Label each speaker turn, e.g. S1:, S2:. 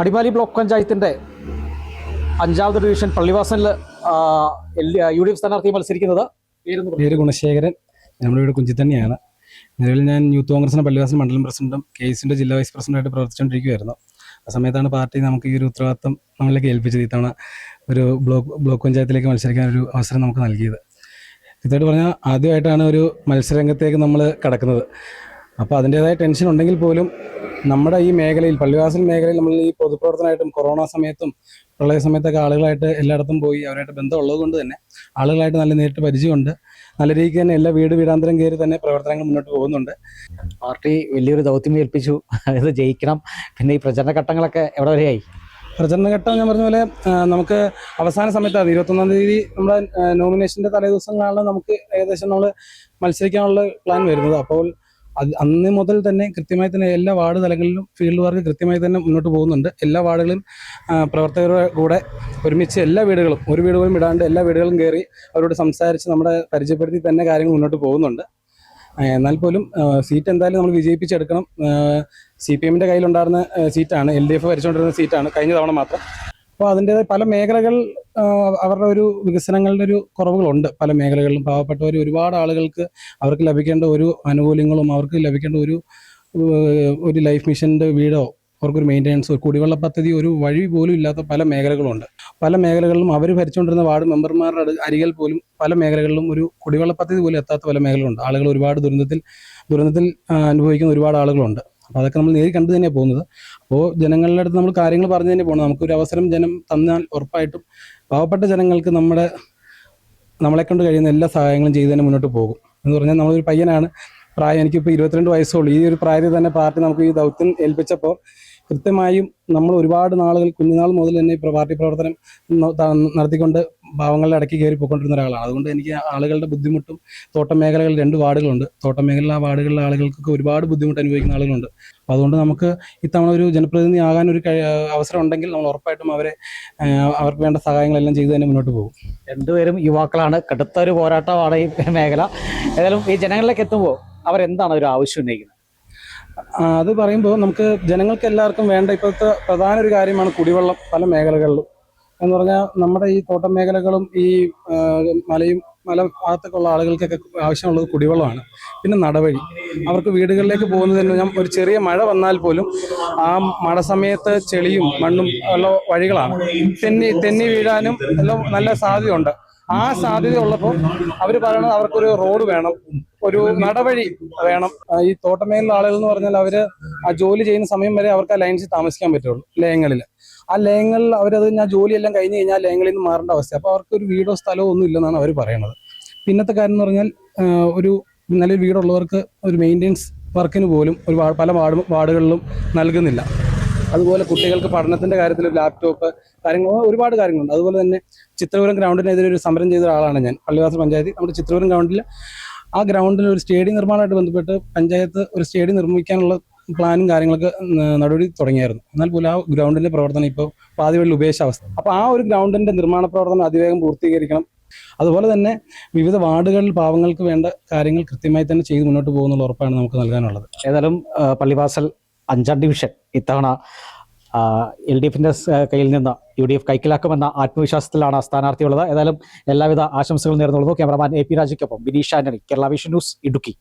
S1: Adimali block പഞ്ചായത്തിൻ്റെ 5ാമത് division പള്ളിവാസലിൽ UDF സ്ഥാനാർത്ഥി മത്സരിക്കുന്നത്
S2: പേര് ഗുണശേഖരൻ. നമ്മുടെ ഇവിടെ കുഞ്ചി തന്നെയാണ്. നിലവിൽ ഞാൻ യൂത്ത് കോൺഗ്രസിൻ്റെ പള്ളിവാസൽ മണ്ഡലം പ്രസിഡന്റും KSന്റെ ജില്ലാ വൈസ് പ്രസിഡന്റായിട്ട് പ്രവർത്തിച്ചുകൊണ്ടിരിക്കുകയായിരുന്നു. ആ സമയത്താണ് പാർട്ടി നമുക്ക് ഈ ഒരു ഉത്തരവാദിത്തം നമ്മളിലേക്ക് ഏൽപ്പിച്ചത്. ഇത്തവണ ഒരു ബ്ലോക്ക് പഞ്ചായത്തിലേക്ക് മത്സരിക്കാൻ ഒരു അവസരം നമുക്ക് നൽകിയത്. കൃത്യമായിട്ട് പറഞ്ഞാൽ ആദ്യമായിട്ടാണ് ഒരു മത്സരരംഗത്തേക്ക് നമ്മൾ കടക്കുന്നത്. അപ്പോൾ അതിൻ്റേതായ ടെൻഷൻ ഉണ്ടെങ്കിൽ പോലും നമ്മുടെ ഈ മേഖലയിൽ, പള്ളിവാസൽ മേഖലയിൽ, നമ്മൾ ഈ പൊതുപ്രവർത്തനമായിട്ടും കൊറോണ സമയത്തും പ്രളയ സമയത്തൊക്കെ ആളുകളായിട്ട് എല്ലായിടത്തും പോയി അവരായിട്ട് ബന്ധമുള്ളത് കൊണ്ട് തന്നെ ആളുകളായിട്ട് നല്ല നേരിട്ട് പരിചയമുണ്ട്. നല്ല രീതിക്ക് തന്നെ എല്ലാ വീടാന്തരം കയറി തന്നെ പ്രവർത്തനങ്ങൾ മുന്നോട്ട് പോകുന്നുണ്ട്.
S1: പാർട്ടി വലിയൊരു ദൗത്യം ഏൽപ്പിച്ചു, ഇത് ജയിക്കണം. പിന്നെ ഈ പ്രചരണ ഘട്ടങ്ങളൊക്കെ എവിടെ വരെയായി?
S2: പ്രചരണഘട്ടം ഞാൻ പറഞ്ഞ പോലെ നമുക്ക് അവസാന സമയത്താണ് 21-ാം തീയതി നമ്മുടെ നോമിനേഷൻ്റെ തലേദിവസങ്ങളാണ് നമുക്ക് ഏകദേശം നമ്മൾ മത്സരിക്കാനുള്ള പ്ലാൻ വരുന്നത്. അപ്പോൾ അന്ന് മുതൽ തന്നെ കൃത്യമായി തന്നെ എല്ലാ വാർഡ് തലങ്ങളിലും ഫീൽഡ് വർക്ക് കൃത്യമായി തന്നെ മുന്നോട്ട് പോകുന്നുണ്ട്. എല്ലാ വാർഡുകളും പ്രവർത്തകരുടെ കൂടെ ഒരുമിച്ച് എല്ലാ വീടുകളും, ഒരു വീട് പോലും ഇടാണ്ട് എല്ലാ വീടുകളും കയറി അവരോട് സംസാരിച്ച് നമ്മുടെ പരിചയപ്പെടുത്തി തന്നെ കാര്യങ്ങൾ മുന്നോട്ട് പോകുന്നുണ്ട്. എന്നാൽ പോലും സീറ്റ് എന്തായാലും നമ്മൾ വിജയിപ്പിച്ചെടുക്കണം. CPMൻ്റെ കയ്യിലുണ്ടായിരുന്ന സീറ്റാണ്, LDF ഭരിച്ചുകൊണ്ടിരുന്ന സീറ്റാണ് കഴിഞ്ഞ തവണ മാത്രം. അപ്പോൾ അതിൻ്റേതായ പല മേഖലകൾ അവരുടെ ഒരു വികസനങ്ങളുടെ ഒരു കുറവുകളുണ്ട്. പല മേഖലകളിലും പാവപ്പെട്ടവർ ഒരുപാട് ആളുകൾക്ക് അവർക്ക് ലഭിക്കേണ്ട ഒരു ആനുകൂല്യങ്ങളും അവർക്ക് ലഭിക്കേണ്ട ഒരു ലൈഫ് മിഷൻ്റെ വീടോ അവർക്കൊരു മെയിൻ്റെനൻസോ കുടിവെള്ള പദ്ധതി ഒരു വഴി പോലും ഇല്ലാത്ത പല മേഖലകളുണ്ട്. പല മേഖലകളിലും അവർ ഭരിച്ചുകൊണ്ടിരുന്ന വാർഡ് മെമ്പർമാരുടെ അരികിൽ പോലും പല മേഖലകളിലും ഒരു കുടിവെള്ള പദ്ധതി പോലും എത്താത്ത പല മേഖലകളുണ്ട്. ആളുകൾ ഒരുപാട് ദുരന്തത്തിൽ അനുഭവിക്കുന്ന ഒരുപാട് ആളുകളുണ്ട്. അപ്പോൾ അതൊക്കെ നമ്മൾ നേരി കണ്ടു തന്നെയാണ് പോകുന്നത്. അപ്പോൾ ജനങ്ങളുടെ അടുത്ത് നമ്മൾ കാര്യങ്ങൾ പറഞ്ഞു തന്നെ പോകണം. നമുക്കൊരു അവസരം ജനം തന്നാൽ ഉറപ്പായിട്ടും പാവപ്പെട്ട ജനങ്ങൾക്ക് നമ്മളെക്കൊണ്ട് കഴിയുന്ന എല്ലാ സഹായങ്ങളും ചെയ്ത് തന്നെ മുന്നോട്ട് പോകും. എന്ന് പറഞ്ഞാൽ നമ്മളൊരു പയ്യനാണ്, പ്രായം എനിക്കിപ്പോൾ 22 വയസ്സുള്ളൂ. ഈ ഒരു പ്രായത്തിൽ തന്നെ പാർട്ടി നമുക്ക് ഈ ദൗത്യം ഏൽപ്പിച്ചപ്പോൾ കൃത്യമായും നമ്മൾ ഒരുപാട് നാളുകൾ, കുഞ്ഞുനാൾ മുതൽ തന്നെ പാർട്ടി പ്രവർത്തനം നടത്തിക്കൊണ്ട് പാവങ്ങളുടെ ഇടയ്ക്ക് കയറി പോയിക്കൊണ്ടിരുന്ന ഒരാളാണ്. അതുകൊണ്ട് എനിക്ക് ആളുകളുടെ ബുദ്ധിമുട്ടും, തോട്ടം മേഖലകളിൽ 2 വാർഡുകളുണ്ട്. തോട്ടം മേഖല ആ വാർഡുകളിലെ ആളുകൾക്കൊക്കെ ഒരുപാട് ബുദ്ധിമുട്ട് അനുഭവിക്കുന്ന ആളുകളുണ്ട്. അപ്പോൾ അതുകൊണ്ട് നമുക്ക് ഇത്തവണ ഒരു ജനപ്രതിനിധി ആകാനൊരു അവസരം ഉണ്ടെങ്കിൽ നമ്മൾ ഉറപ്പായിട്ടും അവർക്ക് വേണ്ട സഹായങ്ങളെല്ലാം ചെയ്ത് തന്നെ മുന്നോട്ട് പോകും.
S1: രണ്ടുപേരും യുവാക്കളാണ്, കടുത്ത ഒരു പോരാട്ടമാണ് ഈ മേഖല. ഏതായാലും ഈ ജനങ്ങളിലേക്ക് എത്തുമ്പോൾ അവരെന്താണ് ഒരു ആവശ്യം ഉന്നയിക്കുന്നത്?
S2: അത് പറയുമ്പോൾ നമുക്ക് ജനങ്ങൾക്ക് എല്ലാവർക്കും വേണ്ട ഇപ്പോഴത്തെ പ്രധാന ഒരു കാര്യമാണ് കുടിവെള്ളം. പല മേഖലകളിലും എന്ന് പറഞ്ഞാൽ നമ്മുടെ ഈ തോട്ടം മേഖലകളും ഈ മല ഭാഗത്തൊക്കെ ഉള്ള ആളുകൾക്കൊക്കെ ആവശ്യമുള്ളത് കുടിവെള്ളമാണ്. പിന്നെ നടവഴി, അവർക്ക് വീടുകളിലേക്ക് പോകുന്നതിന് ഒരു ചെറിയ മഴ വന്നാൽ പോലും ആ മഴ സമയത്ത് ചെളിയും മണ്ണും ഉള്ള വഴികളാണ്. തെന്നി വീഴാനും എല്ലാം നല്ല സാധ്യതയുണ്ട്. ആ സാധ്യത ഉള്ളപ്പോൾ അവർ പറയണത് അവർക്കൊരു റോഡ് വേണം, ഒരു നടവഴി വേണം. ഈ തോട്ടമേഖല ആളുകൾ എന്ന് പറഞ്ഞാൽ അവര് ആ ജോലി ചെയ്യുന്ന സമയം വരെ അവർക്ക് ആ ലൈൻസിൽ താമസിക്കാൻ പറ്റുള്ളൂ. ലയങ്ങളിൽ ആ ലയങ്ങളിൽ ഞാൻ ജോലിയെല്ലാം കഴിഞ്ഞ് കഴിഞ്ഞാൽ ലയങ്ങളിൽ നിന്ന് മാറേണ്ട അവസ്ഥ. അപ്പോൾ അവർക്ക് ഒരു വീടോ സ്ഥലമോ ഒന്നും ഇല്ലെന്നാണ് അവർ പറയണത്. പിന്നത്തെ കാര്യം എന്ന് പറഞ്ഞാൽ ഒരു നല്ലൊരു വീടുള്ളവർക്ക് ഒരു മെയിൻ്റെനൻസ് വർക്കിന് പോലും പല വാർഡുകളിലും നൽകുന്നില്ല. അതുപോലെ കുട്ടികൾക്ക് പഠനത്തിൻ്റെ കാര്യത്തിൽ ലാപ്ടോപ്പ് ഒരുപാട് കാര്യങ്ങളുണ്ട്. അതുപോലെ തന്നെ ചിത്രപുരം ഗ്രൗണ്ടിനെതിരെ ഒരു സമരം ചെയ്ത ഒരാളാണ് ഞാൻ. പള്ളിവാസൽ പഞ്ചായത്ത് നമ്മുടെ ചിത്രപുരം ഗ്രൗണ്ടിൽ, ആ ഗ്രൗണ്ടിൽ ഒരു സ്റ്റേഡിയം നിർമ്മാണമായിട്ട് ബന്ധപ്പെട്ട് പഞ്ചായത്ത് ഒരു സ്റ്റേഡിയം നിർമ്മിക്കാനുള്ള പ്ലാനും കാര്യങ്ങളൊക്കെ നടപടി തുടങ്ങിയായിരുന്നു. എന്നാൽ പോലും ആ ഗ്രൗണ്ടിൻ്റെ പ്രവർത്തനം ഇപ്പോൾ പാതി വഴിയിൽ ഉപേക്ഷിച്ച അവസ്ഥ. അപ്പോൾ ആ ഒരു ഗ്രൗണ്ടിൻ്റെ നിർമ്മാണ പ്രവർത്തനം അതിവേഗം പൂർത്തീകരിക്കണം. അതുപോലെ തന്നെ വിവിധ വാർഡുകളിൽ പാവങ്ങൾക്ക് വേണ്ട കാര്യങ്ങൾ കൃത്യമായി തന്നെ ചെയ്ത് മുന്നോട്ട് പോകുന്നുള്ള ഉറപ്പാണ് നമുക്ക് നൽകാനുള്ളത്.
S1: ഏതായാലും പള്ളിവാസൽ 5ാം ഡിവിഷൻ ഇത്തവണ LDFൻ്റെ കയ്യിൽ നിന്ന് UDF കൈക്കലാക്കുമെന്ന ആത്മവിശ്വാസത്തിലാണ് സ്ഥാനാർത്ഥിയുള്ളത്. ഏതായാലും എല്ലാവിധ ആശംസകളും നേർന്നുള്ളൂ. ക്യാമറമാൻ AP രാജയ്ക്കൊപ്പം ബിനീഷ് ആന്റണി, കേരള വിഷൻ ന്യൂസ്, ഇടുക്കി.